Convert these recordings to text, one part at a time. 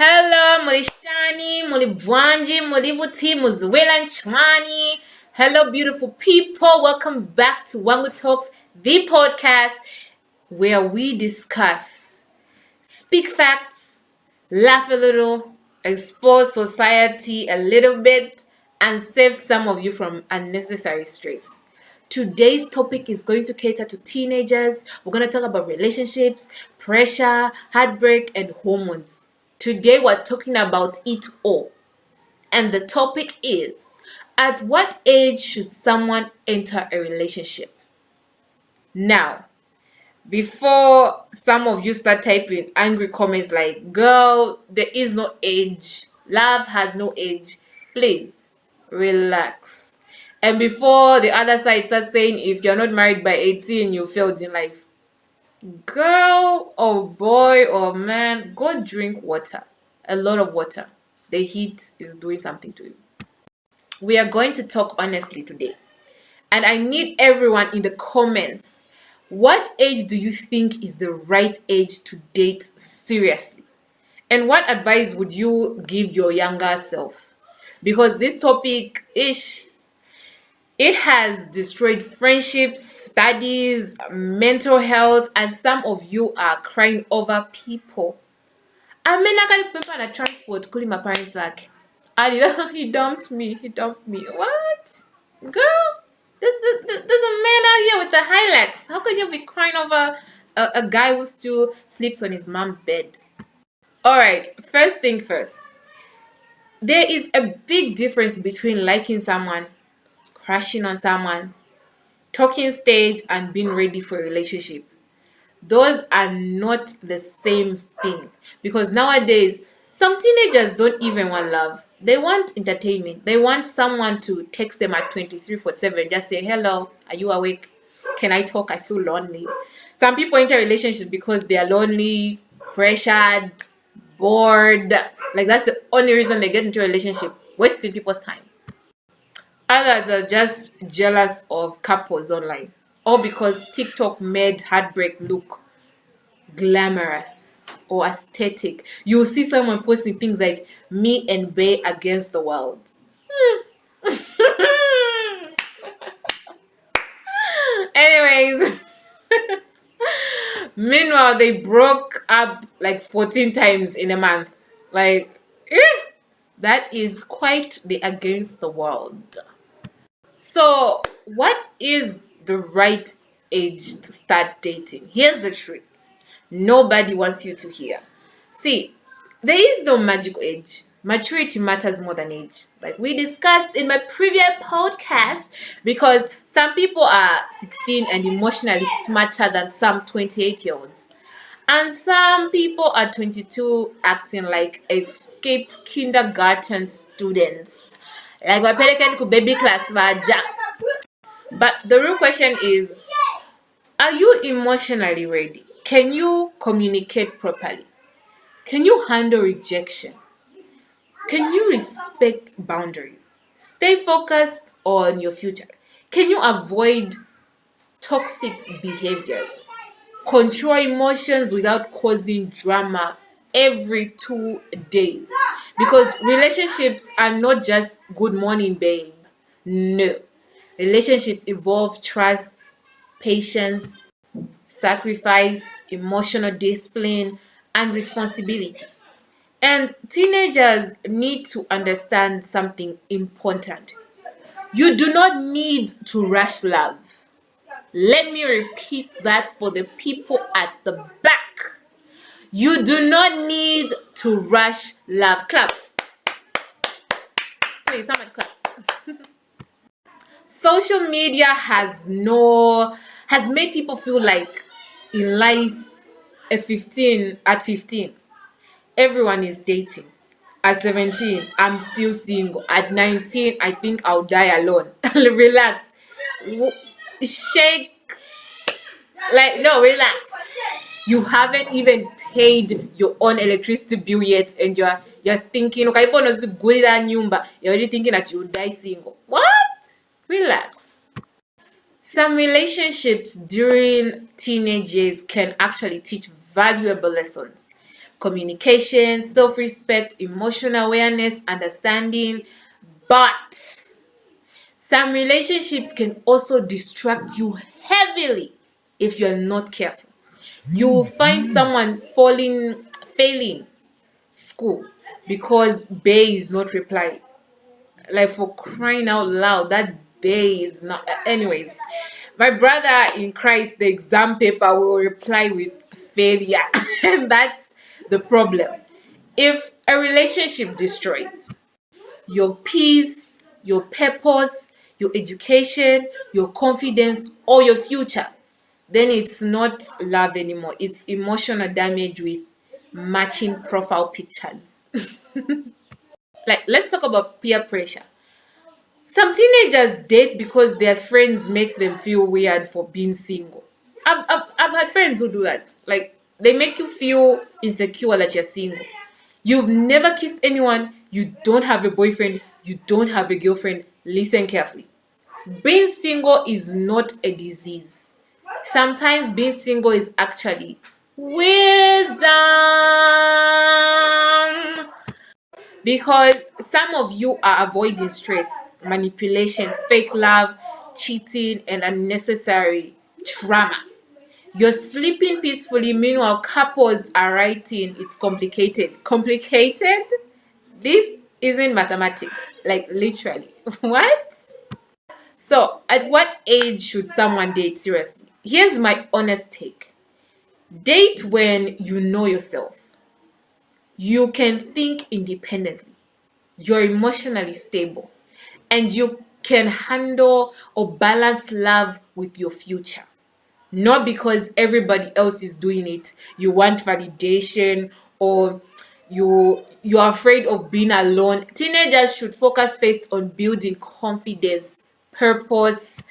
Hello, Mulishani, Mulibwanji, Mulibuti, Muzuela Chwani. Hello, beautiful people. Welcome back to WanguTalks, the podcast where we discuss, speak facts, laugh a little, expose society a little bit, and save some of you from unnecessary stress. Today's topic is going to cater to teenagers. We're going to talk about relationships, pressure, heartbreak, and hormones. Today, we're talking about it all. And the topic is, at what age should someone enter a relationship? Now, before some of you start typing angry comments like, girl, there is no age, love has no age, please relax. And before the other side starts saying, if you're not married by 18, you failed in life, girl or boy or man, go drink water, a lot of water. The heat is doing something to you. We are going to talk honestly today, and I need everyone in the comments. What age do you think is the right age to date seriously? And what advice would you give your younger self? Because this topic it has destroyed friendships, studies, mental health, and some of you are crying over people. I mean, I got paper on a transport, calling my parents back. He dumped me. What? Girl, there's a man out here with the highlights. How can you be crying over a guy who still sleeps on his mom's bed? All right, first thing first. There is a big difference between liking someone, crashing on someone, talking stage, and being ready for a relationship. Those are not the same thing, because nowadays some teenagers don't even want love. They want entertainment. They want someone to text them at 23:47, just say, hello, are you awake? Can I talk? I feel lonely. Some people enter relationships because they are lonely, pressured, bored. Like, that's the only reason they get into a relationship, wasting people's time. Others are just jealous of couples online, or because TikTok made heartbreak look glamorous or aesthetic. You'll see someone posting things like me and Bay against the world. Anyways, meanwhile, they broke up like 14 times in a month. Like, that is quite the against the world. So, what is the right age to start dating? Here's the truth. Nobody wants you to hear. See, there is no magical age. Maturity matters more than age, like we discussed in my previous podcast, because some people are 16 and emotionally smarter than some 28-year-olds. And some people are 22 acting like escaped kindergarten students. Like my pelican could baby class vaja. But the real question is, are you emotionally ready? Can you communicate properly? Can you handle rejection? Can you respect boundaries? Stay focused on your future. Can you avoid toxic behaviors? Control emotions without causing drama every 2 days. Because relationships are not just good morning, babe. No. Relationships involve trust, patience, sacrifice, emotional discipline, and responsibility. And teenagers need to understand something important. You do not need to rush love. Let me repeat that for the people at the back. You do not need to rush love. Clap. Please, somebody clap. Social media has made people feel like in life at 15 everyone is dating. At 17, I'm still single. At 19, I think I'll die alone. Relax. Shake. Like, no, relax. You haven't even paid your own electricity bill yet, and you're thinking, okay, you're already thinking that you'll die single. What? Relax. Some relationships during teenage years can actually teach valuable lessons. communication, self-respect, emotional awareness, understanding. But some relationships can also distract you heavily if you're not careful. You will find someone failing school because Bay is not replying. Like, for crying out loud, that Bay is not. Anyways, my brother in Christ, the exam paper will reply with failure, and that's the problem. If a relationship destroys your peace, your purpose, your education, your confidence, or your future, then it's not love anymore. It's emotional damage with matching profile pictures. Like, let's talk about peer pressure. Some teenagers date because their friends make them feel weird for being single. I've had friends who do that. Like, they make you feel insecure that you're single. You've never kissed anyone, you don't have a boyfriend, you don't have a girlfriend. Listen carefully. Being single is not a disease. Sometimes being single is actually wisdom. Because some of you are avoiding stress, manipulation, fake love, cheating, and unnecessary trauma. You're sleeping peacefully, meanwhile, couples are writing it's complicated. Complicated? This isn't mathematics, like literally. What? So, at what age should someone date seriously? Here's my honest take. Date when you know yourself. You can think independently. You're emotionally stable. And you can handle or balance love with your future. Not because everybody else is doing it, you want validation, or you're afraid of being alone. Teenagers should focus first on building confidence, purpose,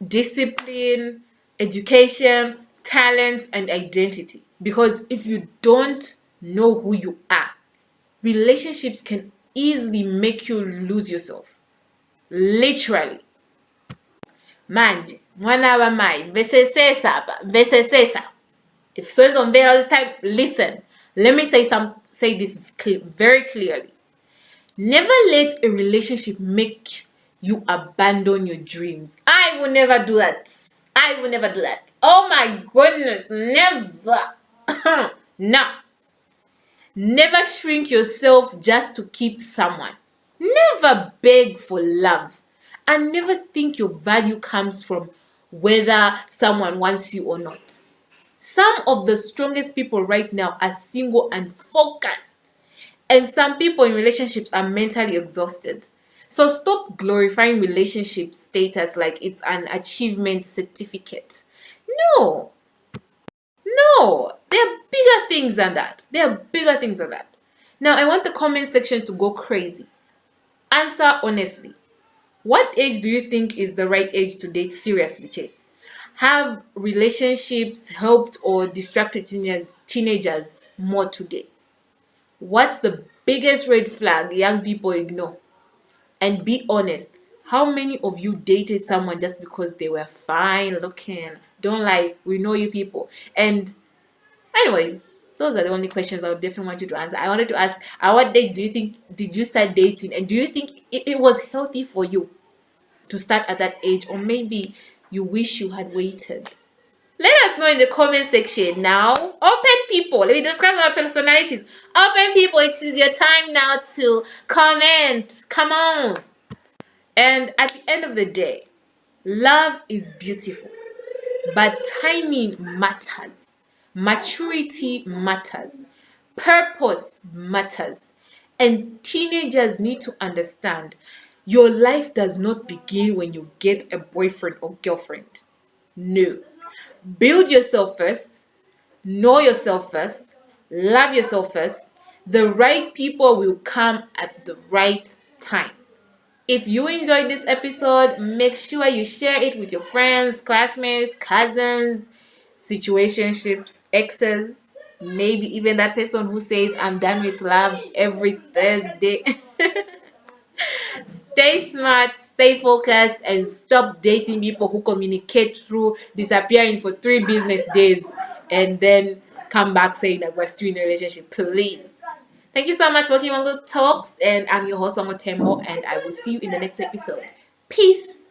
discipline, education, talents, and identity. Because if you don't know who you are, relationships can easily make you lose yourself. Literally. Manje, mwana wa mai, vesesesa hapa, vesesesa. If someone's on there all this time, listen. Let me say this very clearly. Never let a relationship make you abandon your dreams. I will never do that. I will never do that. Oh my goodness, never. No. Never shrink yourself just to keep someone. Never beg for love. And never think your value comes from whether someone wants you or not. Some of the strongest people right now are single and focused. And some people in relationships are mentally exhausted. So stop glorifying relationship status like it's an achievement certificate. No, no, there are bigger things than that. There are bigger things than that. Now, I want the comment section to go crazy. Answer honestly. What age do you think is the right age to date seriously, Che? Have relationships helped or distracted teenagers more today? What's the biggest red flag young people ignore? And be honest, how many of you dated someone just because they were fine looking? Don't lie, we know you people. And anyways, those are the only questions I would definitely want you to answer. I wanted to ask, at what date do you think did you start dating? And do you think it was healthy for you to start at that age? Or maybe you wish you had waited? Let us know in the comment section now. Open people. Let me describe our personalities. Open people, it is your time now to comment. Come on. And at the end of the day, love is beautiful, but timing matters. Maturity matters. Purpose matters. And teenagers need to understand your life does not begin when you get a boyfriend or girlfriend. No. Build yourself first, know yourself first, love yourself first. The right people will come at the right time. If you enjoyed this episode, make sure you share it with your friends, classmates, cousins, situationships, exes, maybe even that person who says, I'm done with love every Thursday. Stay smart, stay focused, and stop dating people who communicate through disappearing for 3 business days and then come back saying that we're still in a relationship. Please. Thank you so much for watching Wango Talks, and I'm your host, Wango Tembo, and I will see you in the next episode. Peace.